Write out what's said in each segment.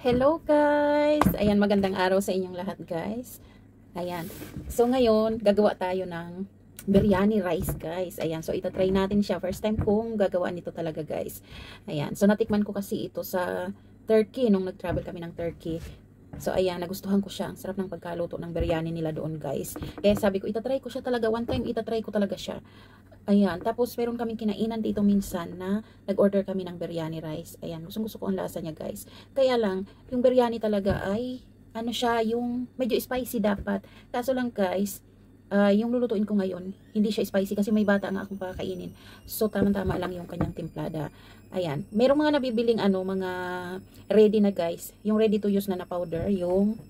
Hello guys! Ayan, magandang araw sa inyong lahat guys. Ayan. So ngayon, gagawa tayo ng biryani rice guys. Ayan, so itatry natin siya. First time kong gagawa nito talaga guys. Ayan, so natikman ko kasi ito sa Turkey nung nag-travel kami ng Turkey. So ayan, nagustuhan ko siya. Ang sarap ng pagkaluto ng biryani nila doon guys. Kaya sabi ko, itatry ko siya talaga. One time, itatry ko talaga siya. Ayan, tapos meron kaming kinainan dito minsan na nag-order kami ng biryani rice. Ayan, gusto ko ang lasa niya guys. Kaya lang, yung biryani talaga ay, ano siya, yung medyo spicy dapat. Kaso lang guys, yung lulutuin ko ngayon, hindi siya spicy kasi may bata nga akong pakakainin. So, tama-tama lang yung kanyang timplada. Ayan, merong mga nabibiling mga ready na guys. Yung ready to use na powder, yung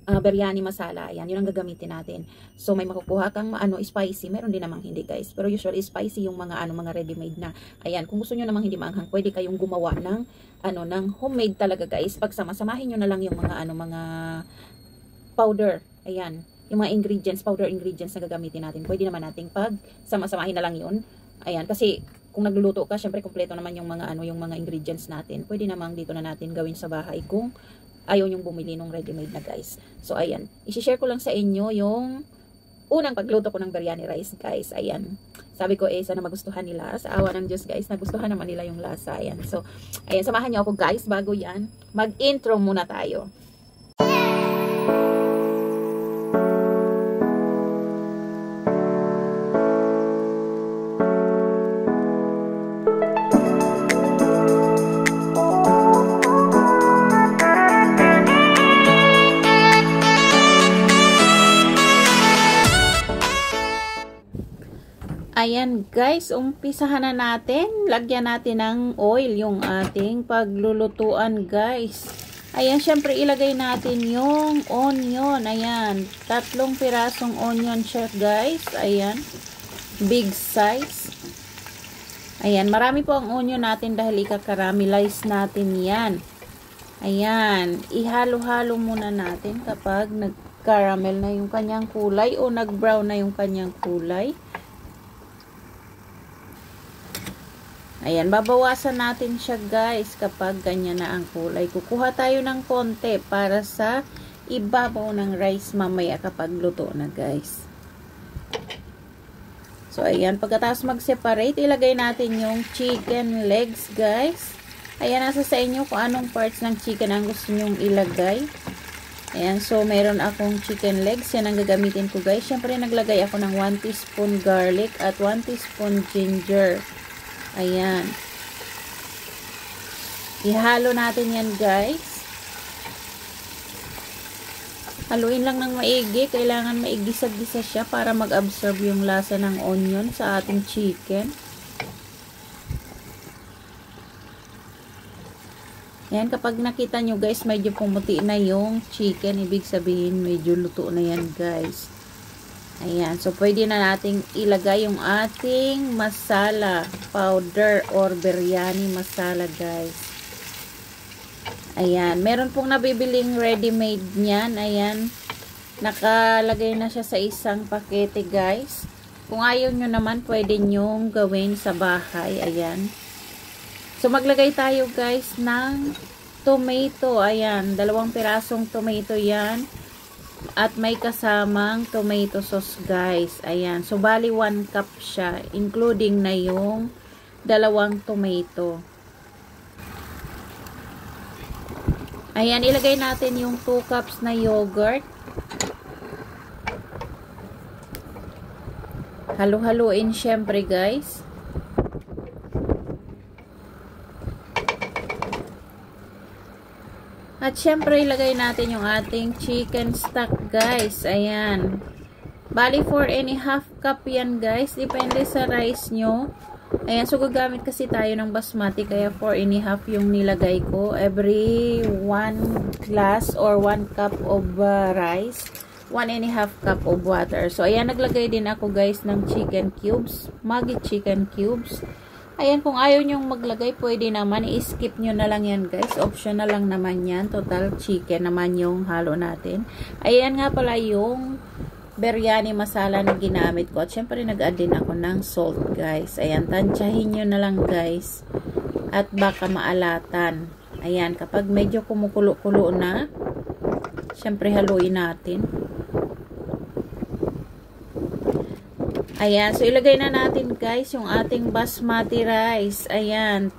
biryani masala. Ayan, yun ang gagamitin natin. So, may makukuha kang spicy. Meron din namang hindi, guys. Pero usually, spicy yung mga ready-made na. Ayan, kung gusto nyo namang hindi maanghang, pwede kayong gumawa ng, ng homemade talaga, guys. Pagsama-samahin nyo na lang yung mga powder. Ayan, yung mga ingredients, powder ingredients na gagamitin natin. Pwede naman nating sama-samahin na lang yun. Ayan, kasi kung nagluluto ka, syempre kompleto naman yung mga ingredients natin. Pwede namang dito na natin gawin sa bahay kung ayaw nyong bumili nung ready-made na guys. So ayan, i-share ko lang sa inyo yung unang pagluto ko ng biryani rice guys. Ayan, sabi ko sana magustuhan nila. Sa awa ng Diyos guys, nagustuhan naman nila yung lasa. Ayan, so ayan, samahan nyo ako guys. Bago yan, mag-intro muna tayo. Ayan guys, umpisahan na natin. Lagyan natin ng oil yung ating paglulutuan guys. Ayan, syempre ilagay natin yung onion. Ayan, 3 pirasong onion siya guys. Ayan, big size. Ayan, marami po ang onion natin dahil ika-caramelize natin yan. Ayan, ihalo-halo muna natin kapag nag-caramel na yung kanyang kulay o nag-brown na yung kanyang kulay. Ayan, babawasan natin siya guys kapag ganyan na ang kulay. Kukuha tayo ng konti para sa ibabaw ng rice mamaya kapag luto na guys. So ayan, pagkatapos mag-separate, ilagay natin yung chicken legs guys. Ayan, nasa sa inyo kung anong parts ng chicken ang gusto nyong ilagay. Ayan, so meron akong chicken legs. Yan ang gagamitin ko guys. Siyempre naglagay ako ng 1 teaspoon garlic at 1 teaspoon ginger. Ayan. Ihalo natin yan guys. Haluin lang ng maigi. Kailangan maigisa-gisa siya para mag-absorb yung lasa ng onion sa ating chicken. Ayan, kapag nakita nyo guys, medyo pumuti na yung chicken. Ibig sabihin, medyo luto na yan guys. Ayan, so pwede na nating ilagay yung ating masala powder or biryani masala guys. Ayan, meron pong nabibiling ready-made niyan. Ayan, nakalagay na siya sa isang pakete guys. Kung ayaw nyo naman, pwede nyong gawin sa bahay. Ayan. So maglagay tayo guys ng tomato. Ayan, 2 pirasong tomato yan. At may kasamang tomato sauce guys. Ayan. So, bali 1 cup siya. Including na yung 2 tomato. Ayan. Ilagay natin yung 2 cups na yogurt. Halo-haluin syempre guys. At syempre, ilagay natin yung ating chicken stock, guys. Ayan. Bali, 4½ cup yan, guys. Depende sa rice nyo. Ayan, so gagamit kasi tayo ng basmati, kaya 4½ yung nilagay ko. Every 1 glass or 1 cup of rice, 1½ cup of water. So, ayan, naglagay din ako, guys, ng chicken cubes. Maggi chicken cubes. Ayan, kung ayaw nyong maglagay, pwede naman. I-skip nyo na lang yan, guys. Optional lang naman yan. Total chicken naman yung halo natin. Ayan nga pala yung biryani masala na ginamit ko. At syempre, nag-add din ako ng salt, guys. Ayan, tansyahin nyo na lang, guys. At baka maalatan. Ayan, kapag medyo kumukulo-kulo na, syempre haluin natin. Ayan, so ilagay na natin guys yung ating basmati rice. Ayan,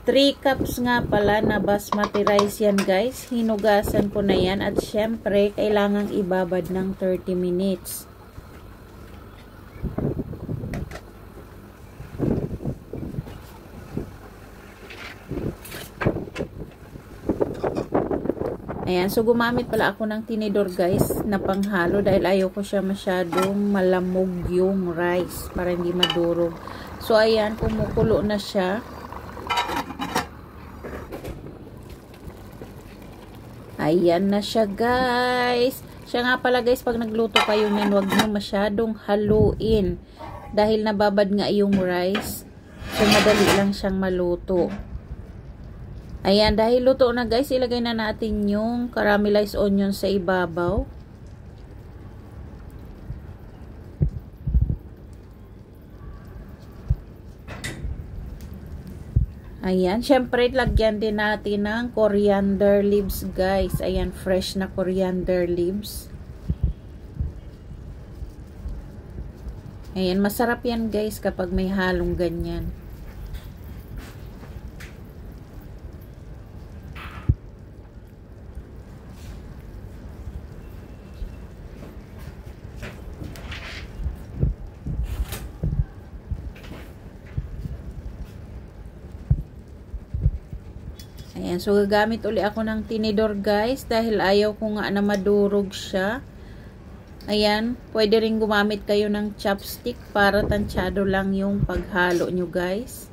3 cups nga pala na basmati rice yan guys. Hinugasan ko na yan at syempre kailangang ibabad ng 30 minutes. Ayan, so gumamit pala ako ng tinidor guys na panghalo dahil ayaw ko siya masyadong malamog yung rice para hindi madurog. So ayan, kumukulo na siya. Ayan na siya guys. Siya nga pala guys, pag nagluto kayo nyan, huwag nyo masyadong haluin dahil nababad nga yung rice. So madali lang siyang maluto. Ayan, dahil luto na guys, ilagay na natin yung caramelized onion sa ibabaw. Ayan, syempre lagyan din natin ng coriander leaves guys. Ayan, fresh na coriander leaves. Ayan, masarap yan guys kapag may halong ganyan. Ayan, so gagamit uli ako ng tinidor guys dahil ayaw ko nga na madurog siya. Ayan, pwede rin gumamit kayo ng chopstick para tansyado lang yung paghalo nyo guys.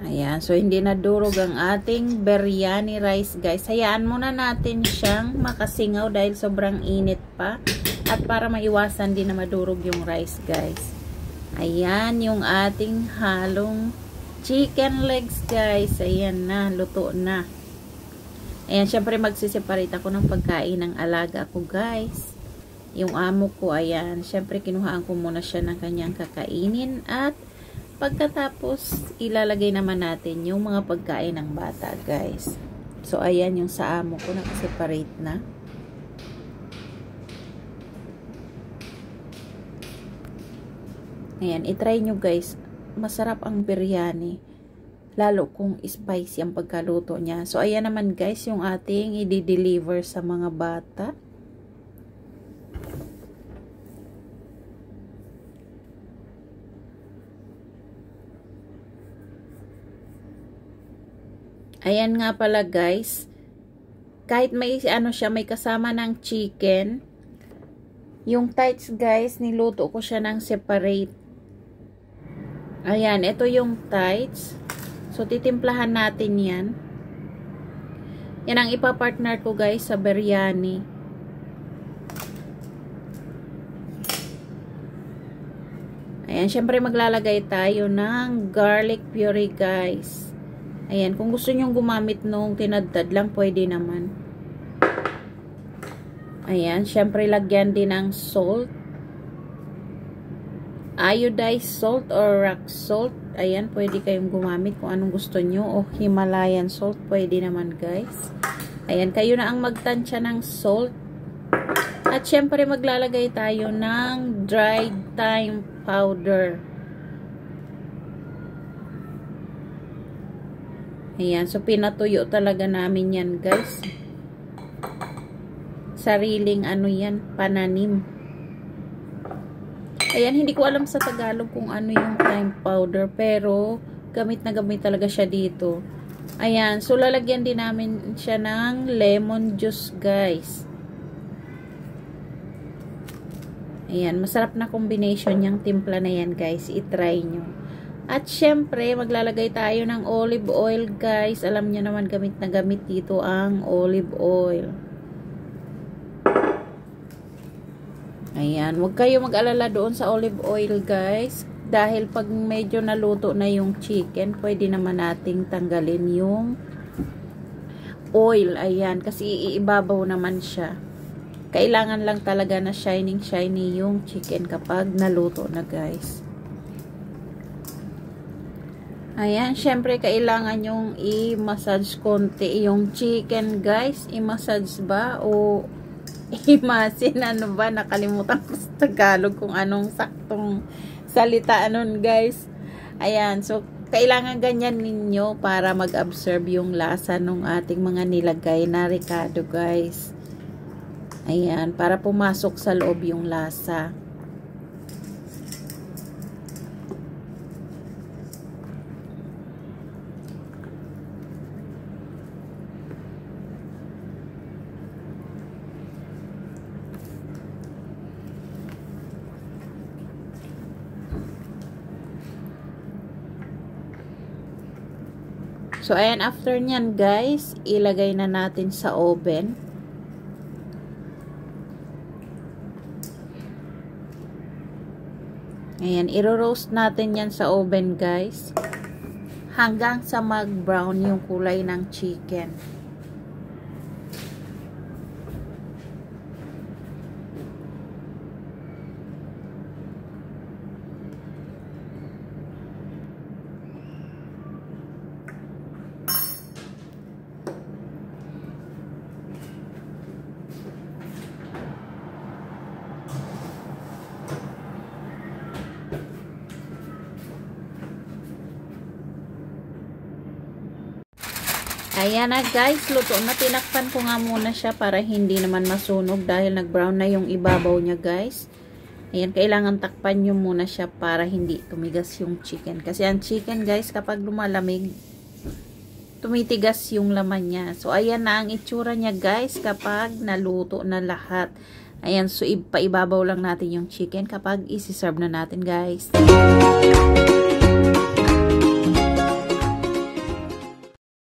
Ayan, so hindi nadurog ang ating biryani rice guys. Hayaan muna natin siyang makasingaw dahil sobrang init pa. At para maiwasan din na madurog yung rice guys. Ayan yung ating halong chicken legs guys. Ayan na, luto na. Ayan, syempre magsiseparate ako ng pagkain ng alaga ko guys. Yung amo ko, ayan, syempre kinuhaan ko muna siya ng kanyang kakainin. At pagkatapos ilalagay naman natin yung mga pagkain ng bata guys. So ayan yung sa amo ko, nakaseparate na. Ayan, itry nyo guys. Masarap ang biryani. Lalo kung spicy ang pagkaluto niya. So, ayan naman guys, yung ating i-deliver sa mga bata. Ayan nga pala guys. Kahit may ano siya, may kasama ng chicken. Yung tights guys, niluto ko siya ng separate. Ayan, ito yung tights. So, titimplahan natin yan. Yan ang ipapartner ko guys sa biryani. Ayan, syempre maglalagay tayo ng garlic puree guys. Ayan, kung gusto nyong gumamit nung tinadtad lang, pwede naman. Ayan, syempre lagyan din ng salt. Iodized salt or rock salt. Ayan, pwede kayong gumamit kung anong gusto nyo. O Himalayan salt, pwede naman guys. Ayan, kayo na ang magtansya ng salt. At syempre maglalagay tayo ng dried thyme powder. Ayan, so pinatuyo talaga namin yan guys. Sariling ano yan, pananim. Ayan, hindi ko alam sa Tagalog kung ano yung thyme powder, pero gamit na gamit talaga siya dito. Ayan, so lalagyan din namin siya ng lemon juice guys. Ayan, masarap na combination yung timpla na yan guys, itry nyo. At syempre, maglalagay tayo ng olive oil guys. Alam niyo naman, gamit na gamit dito ang olive oil. Ayan, huwag kayo mag-alala doon sa olive oil guys. Dahil pag medyo naluto na yung chicken, pwede naman nating tanggalin yung oil. Ayan, kasi iibabaw naman siya. Kailangan lang talaga na shiny yung chicken kapag naluto na, guys. Ayan, syempre kailangan yung i-massage konti yung chicken, guys. I-massage ba o imasin, ano ba? Nakalimutan ko sa Tagalog kung anong saktong salita nun, guys. Ayan, so kailangan ganyan ninyo para mag-absorb yung lasa ng ating mga nilagay na ricado, guys. Ayan, para pumasok sa loob yung lasa. So, ayan, after nyan, guys, ilagay na natin sa oven. Ayan, i-roast natin yan sa oven, guys. Hanggang sa mag-brown yung kulay ng chicken. Ayan na, guys, luto na. Tinakpan ko nga muna siya para hindi naman masunog dahil nag-brown na yung ibabaw niya, guys. Ayan, kailangan takpan nyo muna siya para hindi tumigas yung chicken. Kasi ang chicken, guys, kapag lumalamig, tumitigas yung laman niya. So, ayan na ang itsura niya, guys, kapag naluto na lahat. Ayan, so paibabaw lang natin yung chicken kapag isi-serve na natin, guys.